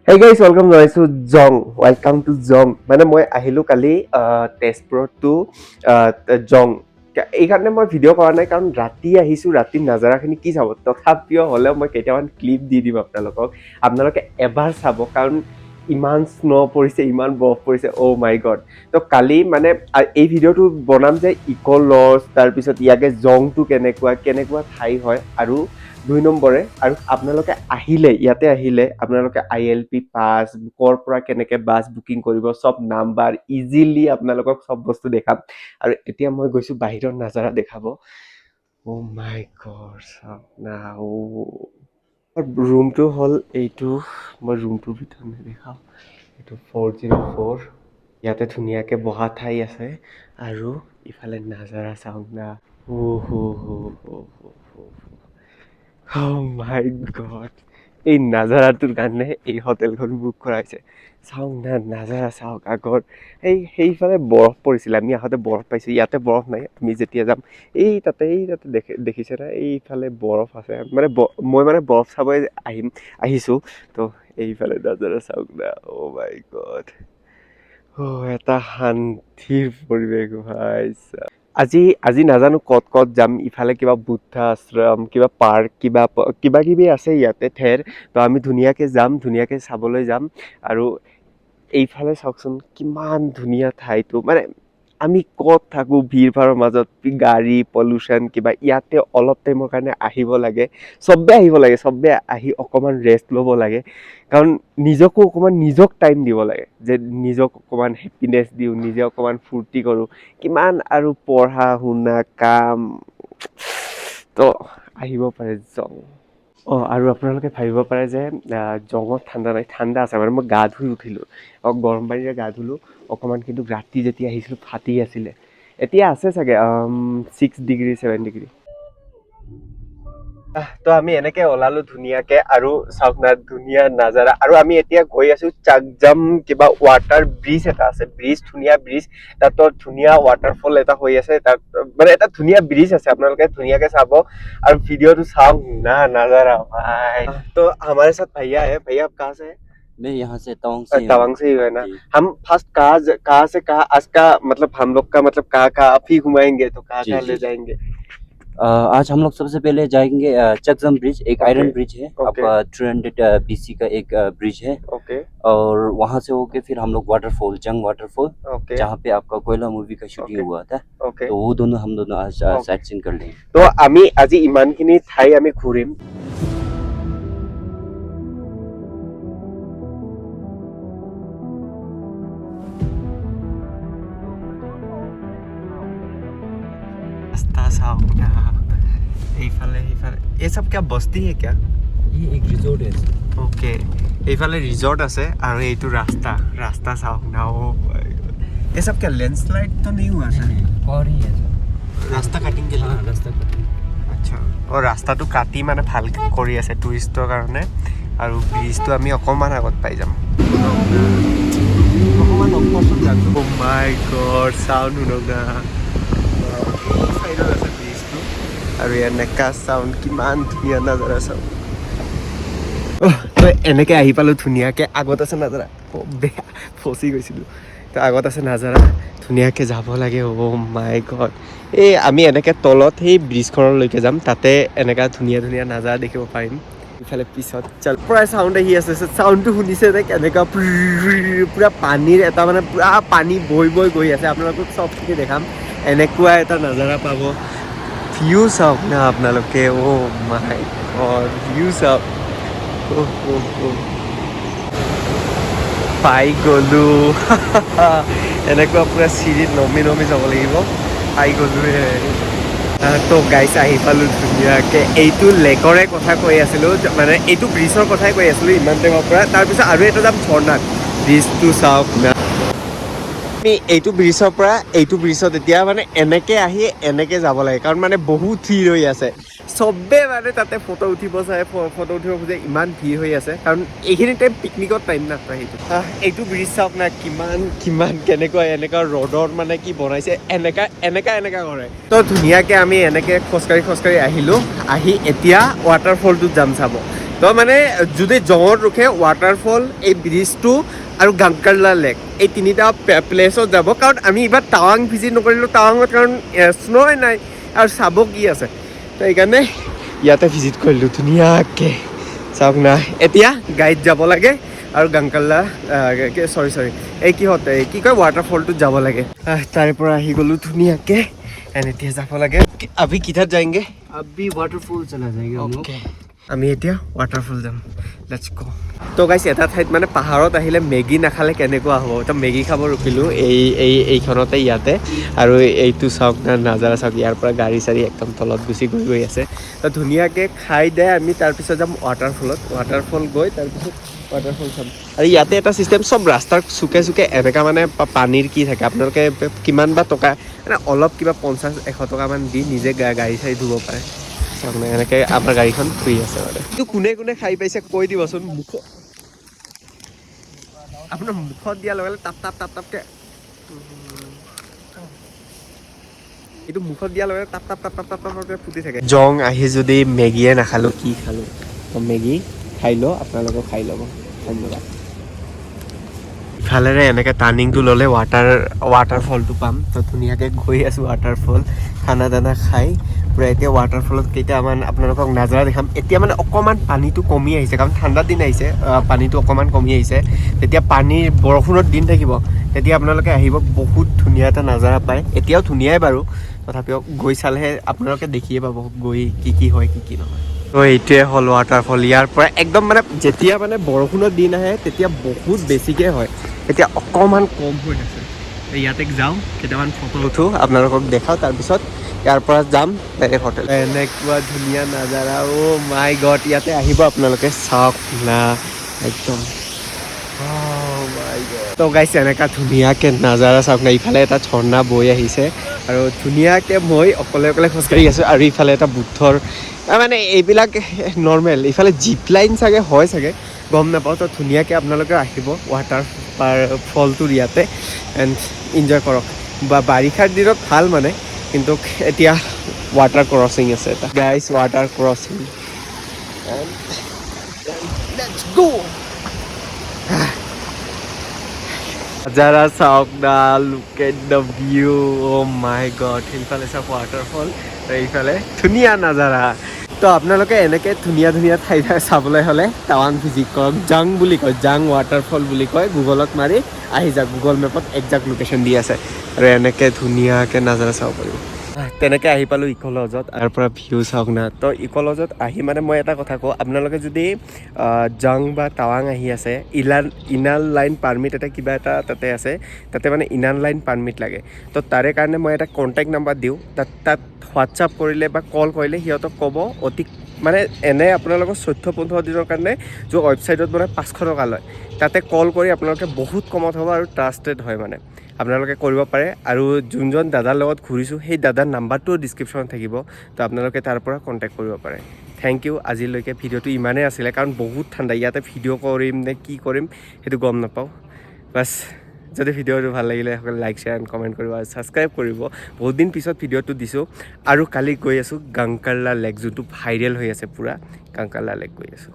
Hey guys, welcome to Jang. Welcome to Jang. মানে মই আহিলো কালি তেজপুৰত টু জং। এইকাৰণে মই ভিডিঅ' কৰা নাই কাৰণ ৰাতি আহিছো, ৰাতি নাজাৰাখিনি কি চাব। তথাপিও হ'লেও মই কেইটামান ক্লিপ দি দিম আপোনালোকক। আপোনালোকে এবাৰ চাব কাৰণ ইমান স্ন' পৰিছে, ইমান বৰফ পৰিছে, অ' মাই গড। তো কালি মানে এই ভিডিঅ'টো বনাম যে ইক' লজ, তাৰপিছত ইয়াকে জংটো কেনেকুৱা ঠাই হয়, আৰু 2 নম্বৰে আৰু আপোনালোকে ইয়াতে আহিলে আপোনালোকে ILP পাছ, ক'ৰ পৰা কেনেকে বাছ বুকিং কৰিব, চব নাম্বাৰ ইজিলি আপোনালোকক চব বস্তু দেখাম। আৰু এতিয়া মই গৈছো বাহিৰৰ নাজাৰা দেখাব। অ' মাই গড, চাওক না। ৰুমটো হ'ল এইটো, মই ৰুমটোৰ ভিতৰত নেদেখাওঁ। এইটো 404। ইয়াতে ধুনীয়াকে বহা ঠাই আছে আৰু ইফালে নাজাৰা চাওক না। Oh my god. এই নাজাৰাটোৰ কাৰণে এই হোটেলখন বুক কৰাইছে। চাওক না, নাজাৰা চাওক আগৰ। সেইফালে বৰফ পৰিছিলে, আমি আহোঁতে বৰফ পাইছোঁ। ইয়াতে বৰফ নাই, আমি যেতিয়া যাম এই তাতে দেখিছে না, এইফালে বৰফ আছে। মই বৰফ চাবই আহিছোঁ। তো এইফালে নাজাৰা চাওক না। অ' মাই গড। এটা শান্তিৰ পৰিৱেশ ভাই। আজি নাজানো ক'ত যাম। ইফালে কিবা বুদ্ধ আশ্ৰম, কিবা পাৰ্ক, কিবা কিবি আছে ইয়াতে তো আমি ধুনীয়াকে যাম, ধুনীয়াকে চাবলৈ যাম। আৰু এইফালে চাওকচোন কিমান ধুনীয়া ঠাইটো। মানে আমি ক'ত থাকোঁ ভিৰ ভাৰৰ মাজত, গাড়ী পলিউশ্যন কিবা। ইয়াতে অলপ টাইমৰ কাৰণে আহিব লাগে, চবে আহি অকণমান ৰেষ্ট ল'ব লাগে। কাৰণ নিজক টাইম দিব লাগে, যে নিজক অকণমান হেপিনেছ দিওঁ, নিজে অকণমান ফূৰ্তি কৰোঁ। কিমান আৰু পঢ়া শুনা কাম। তো আহিব পাৰে জং। আৰু আপোনালোকে ভাবিব পাৰে যে জঙত ঠাণ্ডা নাই, ঠাণ্ডা আছে। মানে মই গা ধুই উঠিলোঁ, গৰম পানীৰে গা ধুলোঁ অকণমান, কিন্তু ৰাতি যেতিয়া আহিছিলোঁ ফাটি আছিলে। এতিয়া আছে চাগে 6 ডিগ্ৰী 7 ডিগ্ৰী। তো আমি এনেকে ওলালো ধুনীয়াকে, আৰু চাওক না ধুনীয়া নাজাৰা। আৰু আমি এতিয়া গৈ আছো চাকজাম, কিবা ৱাটাৰ ব্ৰিজ এটা আছে, ধুনীয়া ব্ৰিজ। তাতো ধুনীয়া ৱাটাৰফল এটা হৈ আছে, তাত মানে এটা ধুনীয়া ব্ৰিজ আছে। আপোনালোকে ধুনীয়াকে চাব আৰু ভিডিঅ'টো চাওক না, নাজাৰা ভাই। তো हमारे साथ भैया है। भैया आप कहाँ से हैं? मैं यहाँ से तवांग से तवांग से ही है ना। जी। हम फर्स्ट कहाँ से कहाँ आज का मतलब हम लोग का मतलब कहाँ आप ही घुमाएंगे, तो कहाँ जी कहाँ ले जी जाएंगे? आज हम लोग सबसे पहले जाएंगे चकजम ब्रिज, एक ओके, आयरन ब्रिज है ओके, आपका 300 BC का एक ब्रिज है। ओके, और वहाँ से होके फिर हम लोग वाटरफॉल, जंग वाटरफॉल, ओके, जहाँ पे आपका कोयला मूवी का शूटिंग ओके, हुआ था। ओके। तो वो हम दोनों आज ओके। साइट सीन कर लेंगे। তো আমি আজি ইমানখিনি ঠাই আমি ঘূৰিম। रास्ता साउंड এইফালে এই সব क्या बस्ती है क्या? ये एक रिजोर्ट है। ओके, এইফালে रिजॉर्ट আছে আৰু এইটো रास्ता साउंड ना। ओ ये सब क्या लैंडस्लाइड तो नहीं हुआ सर? पहाड़ी है रास्ता काटिंग के लिए। रास्ता আচ্ছা, ৰাস্তাটো কাটি মানে ভাল কৰি আছে টুৰিষ্টৰ কাৰণে। আৰু ব্ৰিজটো আমি অকণমান আগত পাই যাম। Oh my god, চাউণ্ড শুনক না। এই চাইডত আছে ব্ৰিজটো, আৰু এনেকা চাউণ্ড, কিমান ধুনীয়া নাজাৰা চাউণ্ড। তো এনেকে আহি পালোঁ ধুনীয়াকে। আগত আছে নাজাৰা, বেয়া ফচি গৈছিলোঁ। তো আগত আছে নাজাৰা, ধুনীয়াকে যাব লাগে। অ' মাই গড। এই আমি এনেকে তলত সেই ব্ৰিজখনলৈকে যাম, তাতে এনেকা ধুনীয়া নাজাৰা দেখিব পাৰিম। ইফালে পিছত প্ৰায় চাউণ্ড আহি আছে। চাউণ্ডটো শুনিছে যে কেনেকুৱা পুৰা পানীৰ এটা মানে পুৰা পানী বৈ গৈ আছে। আপোনালোকক চবখিনি দেখাম, এনেকুৱা এটা নাজাৰা পাব। ভিউ চাওক না আপোনালোকে। অ' মাই গড, ভিউ চাওক। পাই গ'লো। এনেকুৱা পুৰা চিৰিত নমি যাব লাগিব। পাই গ'লোহে। তো গাইছ আহি পালোঁ ধুনীয়াকৈ। এইটো লেকৰে কথা কৈ আছিলোঁ, মানে এইটো ব্ৰিজৰ কথাই কৈ আছিলোঁ ইমান টাইমৰ পৰা। তাৰপিছত আৰু এটা যাম ঝৰ্ণাত। ব্ৰিজটো চাওক না। আমি এইটো ব্ৰিজত এতিয়া মানে এনেকে আহি এনেকে যাব লাগে, কাৰণ মানে বহুত ভিৰ হৈ আছে। চবে মানে তাতে ফটো উঠিব খোজে, ইমান ভিৰ হৈ আছে। কাৰণ এইখিনি টাইম পিকনিকত টাইম না। এইটো ব্ৰিজ চাওক না, কেনেকুৱা এনেকুৱা ৰ'দৰ মানে কি বনাইছে, এনেকা কৰে। তো ধুনীয়াকে আমি এনেকে খোজকাঢ়ি আহিলোঁ। আহি এতিয়া ৱাটাৰফলটোত যাম চাব। তো মানে যদি জঙত ৰখে ৱাটাৰফল এই ব্ৰিজটো আৰু গাংকাৰলা লেক এই তিনিটা প্লেছত যাব কাৰণ আমি এইবাৰ টাৱাং ভিজিট নকৰিলোঁ টাৱাঙত কাৰণ স্ন'ই নাই আৰু চাব কি আছে তো সেইকাৰণে ইয়াতে ভিজিট কৰিলোঁ ধুনীয়াকৈ চাওক না এতিয়া গাড়ীত যাব লাগে আৰু গাংকাৰলা চৰি এই কি কয় ৱাটাৰফলটোত যাব লাগে তাৰে পৰা আহি গ'লোঁ ধুনীয়াকৈ এণ্ড এতিয়া যাব লাগে আমি কিঠাত যায়গে अभी वाटरफॉल चला जाएगा हम लोग আমি এতিয়া ৱাটাৰফল যাম লেটছ গ' তো গাইছ এটা ঠাইত মানে পাহাৰত আহিলে মেগী নাখালে কেনেকুৱা হ'ব তো মেগী খাব ৰখিলোঁ এইখনতে ইয়াতে আৰু এইটো চাওক না নাজাৰা চাওক ইয়াৰ পৰা গাড়ী চাড়ী একদম তলত গুচি গৈ আছে তো ধুনীয়াকৈ খাই দিয়ে আমি তাৰপিছত যাম ৱাটাৰফল গৈ তাৰপিছত ৱাটাৰফল চাম আৰু ইয়াতে এটা চিষ্টেম চব ৰাস্তাৰ চুকে চুকে এনেকুৱা মানে পানীৰ কি থাকে আপোনালোকে কিমান বা টকা মানে অলপ কিবা 50-100 টকামান দি নিজে গাড়ী চাড়ী ধুব পাৰে মানে এনেকৈ আমাৰ গাড়ীখন ফ্ৰী আছে মানে কিন্তু কোনে কোনে খাই পাইছে কৈ দিবচোন আপোনাৰ মুখত দিয়াৰ লগে লগে তাপকৈ এইটো মুখত দিয়াৰ লগে তাপকৈ ফুটি থাকে জং আহি যদি মেগীয়ে নাখালোঁ কি খালোঁ তো মেগী খাই লওঁ আপোনালোকেও খাই ল'ব ধন্যবাদ ইফালেৰে এনেকৈ টাৰ্ণিংটো ল'লে ৱাটাৰফলটো পাম তো ধুনীয়াকৈ গৈ আছোঁ ৱাটাৰফল খানা দানা খাই পূৰা এতিয়া ৱাটাৰফলত কেইটামান আপোনালোকক নাজাৰা দেখাম এতিয়া মানে অকণমান পানীটো কমি আহিছে কাৰণ ঠাণ্ডা দিন আহিছে পানীটো অকণমান কমি আহিছে তেতিয়া পানীৰ বৰষুণৰ দিন থাকিব তেতিয়া আপোনালোকে আহিব বহুত ধুনীয়া এটা নাজাৰা পায় এতিয়াও ধুনীয়াই বাৰু তথাপিও গৈ চালেহে আপোনালোকে দেখিয়ে পাব গৈ কি হয় কি নহয় তো এইটোৱে হ'ল ৱাটাৰফল ইয়াৰ পৰা একদম মানে যেতিয়া মানে বৰষুণৰ দিন আহে তেতিয়া বহুত বেছিকৈ হয় এতিয়া অকণমান কম হৈ আছে ইয়াতে যাওঁ কেইটামান ফটো উঠোঁ আপোনালোকক দেখাওঁ তাৰপিছত ইয়াৰ পৰা যাম ডাইৰেক্ট হোটেল এনেকুৱা ধুনীয়া নাজাৰা অ' মাই গড ইয়াতে আহিব আপোনালোকে চাওক না একদম তো গাইছে এনেকুৱা ধুনীয়াকৈ নাজাৰা চাওক না ইফালে এটা ঝৰ্ণা বৈ আহিছে আৰু ধুনীয়াকৈ মই অকলে খোজকাঢ়ি আছোঁ আৰু ইফালে এটা বুদ্ধৰ মানে এইবিলাক নৰ্মেল ইফালে জিপ লাইন চাগে হয় চাগে গম নাপাওঁ তো ধুনীয়াকৈ আপোনালোকে আহিব ফলটোৰ ইয়াতে এণ্ড এনজয় কৰক বা বাৰিষাৰ দিনত ভাল মানে কিন্তু এতিয়া ৱাটাৰ ক্ৰচিং আছে এটা গাইজ ৱাটাৰ ক্ৰচিং লেটছ গো নাজাৰা চাওক না look at the view O' my god সেইফালে চাওক ৱাটাৰফল এইফালে ধুনীয়া নাজাৰা তো আপোনালোকে এনেকৈ ধুনীয়া ঠাই চাবলৈ হ'লে টাৱাং ভিজিট কৰক জাং বুলি কয় জাং ৱাটাৰফল বুলি কয় গুগলত মাৰি আহি যাওক গুগল মেপত একজাক্ট লোকেশ্যন দি আছে আৰু এনেকৈ ধুনীয়াকৈ নাজাৰা চাব পাৰিব তেনেকৈ আহি পালোঁ ইক'লজত তাৰ পৰা ভিউ চাওক না তো ইক'লজত আহি মানে মই এটা কথা কওঁ আপোনালোকে যদি জাং বা টাৱাং আহি আছে ইনাৰ লাইন পাৰ্মিট এটা কিবা এটা তাতে আছে তাতে মানে ইনাৰ লাইন পাৰ্মিট লাগে তো তাৰে কাৰণে মই এটা কণ্টেক্ট নাম্বাৰ দিওঁ তাত হোৱাটছআপ কৰিলে বা কল কৰিলে সিহঁতক ক'ব অতি মানে এনে আপোনালোকৰ 14-15 দিনৰ কাৰণে যে ৱেবছাইটত মানে 500 টকা লয় তাতে কল কৰি আপোনালোকে বহুত কমত হ'ব আৰু ট্ৰাষ্টেড হয় মানে আপোনালোকে কৰিব পাৰে আৰু যোনজন দাদাৰ লগত ঘূৰিছোঁ সেই দাদাৰ নাম্বাৰটোও ডিছক্ৰিপশ্যনত থাকিব তো আপোনালোকে তাৰ পৰা কণ্টেক্ট কৰিব পাৰে থেংক ইউ আজিলৈকে ভিডিঅ'টো ইমানেই আছিলে কাৰণ বহুত ঠাণ্ডা ইয়াতে ভিডিঅ' কৰিম নে কি কৰিম সেইটো গম নাপাওঁ বাছ যদি ভিডিঅ'টো ভাল লাগিলে সকলোৱে লাইক শ্বেয়াৰ এণ্ড কমেণ্ট কৰিব আৰু ছাবস্ক্ৰাইব কৰিব বহুত দিন পিছত ভিডিঅ'টো দিছোঁ আৰু কালি গৈ আছোঁ গাংকাৰলা লেক যোনটো ভাইৰেল হৈ আছে পূৰা গাংকাৰলা লেক গৈ আছোঁ